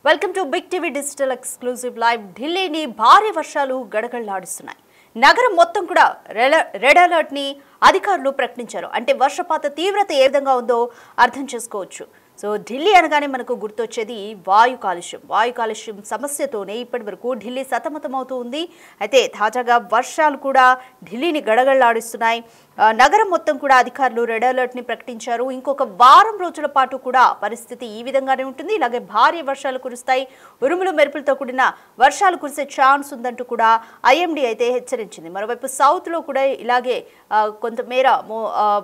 Welcome to big TV digital exclusive live. ఢిల్లీని భారీ వర్షాలు గడగడలాడిస్తున్నాయి. నగరం మొత్తం కూడా రెడ్ అలర్ట్ ని అధికారులు ప్రకటించారు. అంటే వర్షపాత తీవ్రత ఏ విధంగా ఉందో అర్థం చేసుకోవచ్చు. సో ఢిల్లీ అనగానే మనకు గుర్తొచ్చేది వాయు కాలుష్యం సమస్యతోనే ఇప్పటి వరకు ఢిల్లీ సతమతమవుతూ ఉంది. అయితే తాజాగా వర్షాలు కూడా ఢిల్లీని గడగడలాడిస్తున్నాయి. నగరం మొత్తం కూడా అధికారులు రెడ్ అలర్ట్ ని ప్రకటించారు. ఇంకొక వారం రోజుల పాటు కూడా పరిస్థితి ఈ విధంగానే ఉంటుంది. ఇలాగే భారీ వర్షాలు కురుస్తాయి, ఉరుములు మెరుపులతో కూడిన వర్షాలు కురిసే ఛాన్స్ ఉందంటూ కూడా ఐఎండీ అయితే హెచ్చరించింది. మరోవైపు సౌత్ లో కూడా ఇలాగే కొంతమేర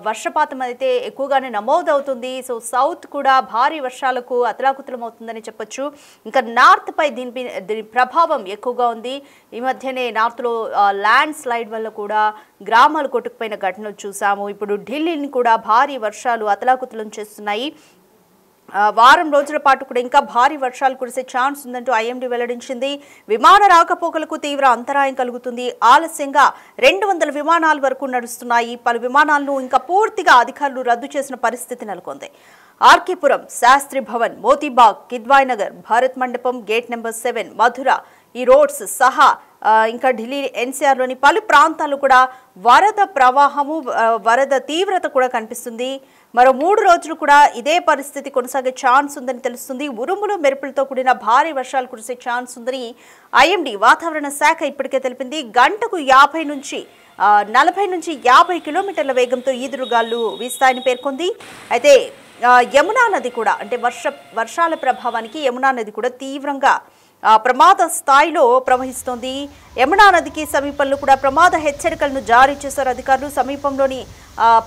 వర్షపాతం అయితే ఎక్కువగానే నమోదవుతుంది. సో సౌత్ కూడా భారీ వర్షాలకు అతలాకుతలం అవుతుందని చెప్పొచ్చు. ఇంకా నార్త్ పై దీని ప్రభావం ఎక్కువగా ఉంది. ఈ మధ్యనే నార్త్ లో ల్యాండ్ స్లైడ్ వల్ల కూడా గ్రామాలు కొట్టుకుపోయిన ఘటనలు చూసాము. ఇప్పుడు ఢిల్లీని కూడా భారీ వర్షాలు అతలాకుతలం చేస్తున్నాయి. వారం రోజుల పాటు కూడా ఇంకా భారీ వర్షాలు కురిసే ఛాన్స్ ఉందంటూ ఐఎండీ వెల్లడించింది. విమాన రాకపోకలకు తీవ్ర అంతరాయం కలుగుతుంది. ఆలస్యంగా 200 విమానాల వరకు నడుస్తున్నాయి. పలు విమానాలను ఇంకా పూర్తిగా అధికారులు రద్దు చేసిన పరిస్థితి నెలకొంది. ఆర్కేపురం, శాస్త్రి భవన్, మోతీబాగ్, కిద్వాయ్ నగర్, భారత్ మండపం, గేట్ నెంబర్ 7, మధుర ఈ రోడ్స్ సహా ఇంకా ఢిల్లీ ఎన్సీఆర్లోని పలు ప్రాంతాలు కూడా వరద ప్రవాహము, వరద తీవ్రత కూడా కనిపిస్తుంది. మరో 3 రోజులు కూడా ఇదే పరిస్థితి కొనసాగే ఛాన్స్ ఉందని తెలుస్తుంది. ఉరుములు మెరుపులతో కూడిన భారీ వర్షాలు కురిసే ఛాన్స్ ఉందని ఐఎండీ వాతావరణ శాఖ ఇప్పటికే తెలిపింది. గంటకు 40 నుంచి 50 కిలోమీటర్ల వేగంతో ఈదురుగాలు వీస్తాయని పేర్కొంది. అయితే యమునా నది కూడా అంటే వర్షాల ప్రభావానికి యమునా నది కూడా తీవ్రంగా ప్రమాద స్థాయిలో ప్రవహిస్తోంది. యమునా నదికి సమీపంలో కూడా ప్రమాద హెచ్చరికలను జారీ చేశారు అధికారులు.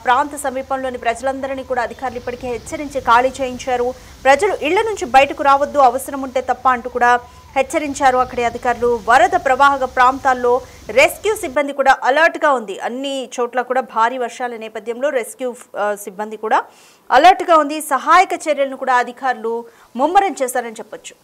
ప్రాంత సమీపంలోని ప్రజలందరినీ కూడా అధికారులు ఇప్పటికే హెచ్చరించి ఖాళీ చేయించారు. ప్రజలు ఇళ్ల నుంచి బయటకు రావద్దు, అవసరం ఉంటే తప్ప అంటూ కూడా హెచ్చరించారు అక్కడి అధికారులు. వరద ప్రవాహక ప్రాంతాల్లో రెస్క్యూ సిబ్బంది కూడా అలర్ట్గా ఉంది. అన్ని చోట్ల కూడా భారీ వర్షాల నేపథ్యంలో రెస్క్యూ సిబ్బంది కూడా అలర్ట్గా ఉంది. సహాయక చర్యలను కూడా అధికారులు ముమ్మరం చేశారని చెప్పొచ్చు.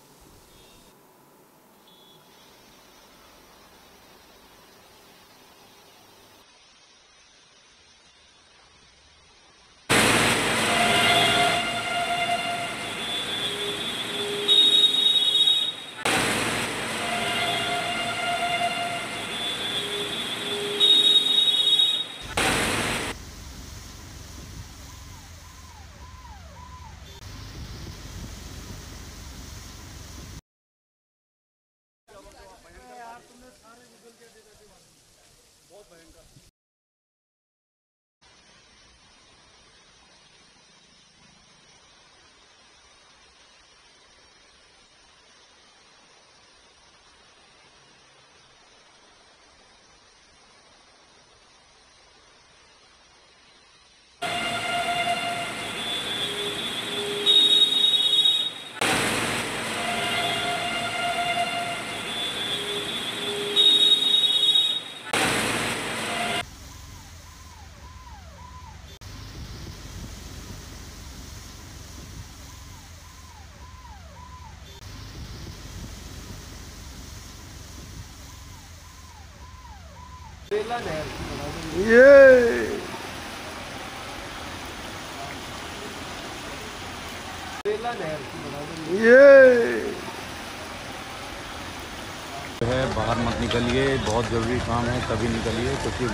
बाहर मत निकलिए, बहुत ज़रूरी काम है तभी निकलिए, क्योंकि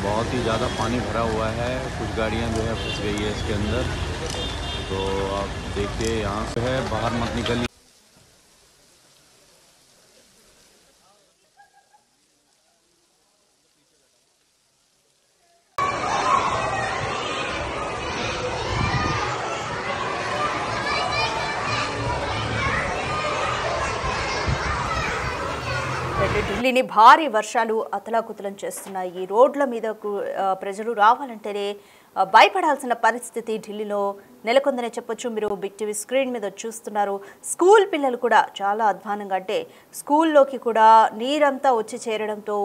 बहुत ही ज़्यादा पानी भरा हुआ है। कुछ गाड़ियां जो है फंस गई है इसके अंदर, तो आप देखिए यहाँ से है, बाहर मत निकलिए। ఢిల్లీని భారీ వర్షాలు అతలాకుతలం చేస్తున్నాయి. రోడ్ల మీద ప్రజలు రావాలంటేనే భయపడాల్సిన పరిస్థితి ఢిల్లీలో నెలకొందనే చెప్పొచ్చు. మీరు బిగ్ టీవీ స్క్రీన్ మీద చూస్తున్నారు. స్కూల్ పిల్లలు కూడా చాలా అధ్వానంగా, అంటే స్కూల్లోకి కూడా నీరంతా వచ్చి చేరడంతో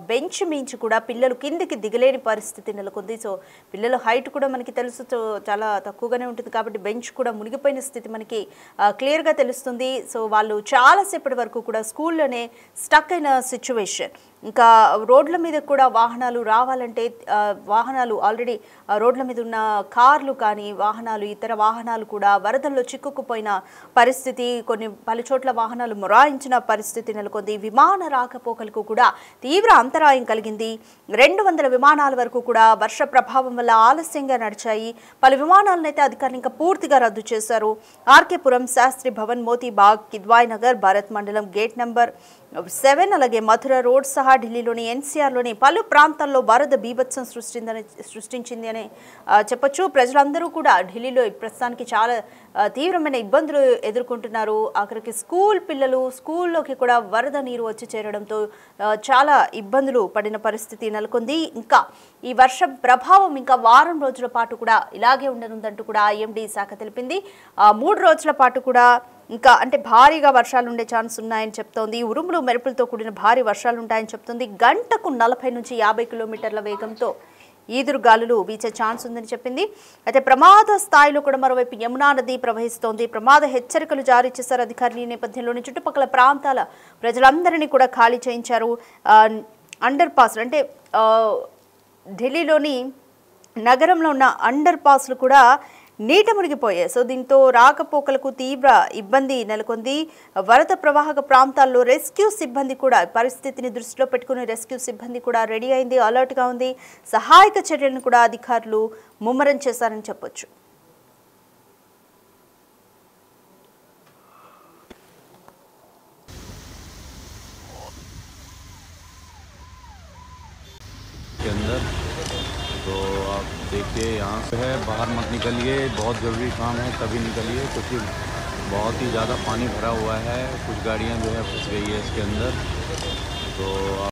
బెంచ్ మించి కూడా పిల్లలు కిందికి దిగలేని పరిస్థితి నెలకొంది. సో పిల్లల హైట్ కూడా మనకి తెలుసు చాలా తక్కువగానే ఉంటుంది కాబట్టి బెంచ్ కూడా మునిగిపోయిన స్థితి మనకి క్లియర్గా తెలుస్తుంది. సో వాళ్ళు చాలాసేపటి వరకు కూడా స్కూల్లోనే స్టక్ అయిన సిచ్యువేషన్. ఇంకా రోడ్ల మీద కూడా వాహనాలు రావాలంటే వాహనాలు ఆల్రెడీ రోడ్ల మీద ఉన్న కార్లు కానీ వాహనాలు ఇతర వాహనాలు కూడా వరదల్లో చిక్కుకుపోయిన పరిస్థితి, కొన్ని పలుచోట్ల వాహనాలు మొరాయించిన పరిస్థితి నెలకొంది. విమాన రాకపోకలకు కూడా తీవ్ర అంతరాయం కలిగింది. 200 విమానాల వరకు కూడా వర్ష ప్రభావం వల్ల ఆలస్యంగా నడిచాయి. పలు విమానాలను అయితే అధికారులు ఇంకా పూర్తిగా రద్దు చేశారు. ఆర్కేపురం, శాస్త్రి భవన్, మోతీబాగ్, కిద్వాయ్ నగర్, భారత్ మండలం గేట్ నెంబర్ 7 అలాగే మథుర రోడ్ సహా ఢిల్లీలోని ఎన్సీఆర్లోని పలు ప్రాంతాల్లో వరద బీభత్సం సృష్టించింది అని చెప్పొచ్చు. ప్రజలందరూ కూడా ఢిల్లీలో ప్రస్తుతానికి చాలా తీవ్రమైన ఇబ్బందులు ఎదుర్కొంటున్నారు. ఆఖరికి స్కూల్ పిల్లలు స్కూల్లోకి కూడా వరద నీరు వచ్చి చేరడంతో చాలా ఇబ్బందులు పడిన పరిస్థితి నెలకొంది. ఇంకా ఈ వర్షం ప్రభావం ఇంకా వారం రోజుల పాటు కూడా ఇలాగే ఉండనుందంటూ కూడా ఐఎండీ శాఖ తెలిపింది. 3 రోజుల పాటు కూడా ఇంకా అంటే భారీగా వర్షాలు ఉండే ఛాన్స్ ఉన్నాయని చెప్తోంది. ఉరుములు మెరుపులతో కూడిన భారీ వర్షాలు ఉంటాయని చెప్తుంది. గంటకు 40 నుంచి 50 కిలోమీటర్ల వేగంతో ఈదురుగాలులు వీచే ఛాన్స్ ఉందని చెప్పింది. అయితే ప్రమాద స్థాయిలో కూడా మరోవైపు యమునా నది ప్రవహిస్తోంది. ప్రమాద హెచ్చరికలు జారీ చేశారు అధికారులు. ఈ నేపథ్యంలోని చుట్టుపక్కల ప్రాంతాల ప్రజలందరినీ కూడా ఖాళీ చేయించారు. అండర్ పాస్ అంటే ఢిల్లీలోని నగరంలో ఉన్న అండర్ పాస్లు కూడా నీట మునిగిపోయాయి. సో దీంతో రాకపోకలకు తీవ్ర ఇబ్బంది నెలకొంది. వరద ప్రవాహక ప్రాంతాల్లో రెస్క్యూ సిబ్బంది కూడా పరిస్థితిని దృష్టిలో పెట్టుకుని రెస్క్యూ సిబ్బంది కూడా రెడీ అయింది, అలర్ట్గా ఉంది. సహాయక చర్యలను కూడా అధికారులు ముమ్మరం చేశారని చెప్పొచ్చు. तो आप देखिए यहाँ से है, बाहर मत निकलिए, बहुत ज़रूरी काम है तभी निकलिए, क्योंकि बहुत ही ज़्यादा पानी भरा हुआ है। कुछ गाड़ियाँ जो है फंस गई है इसके अंदर। तो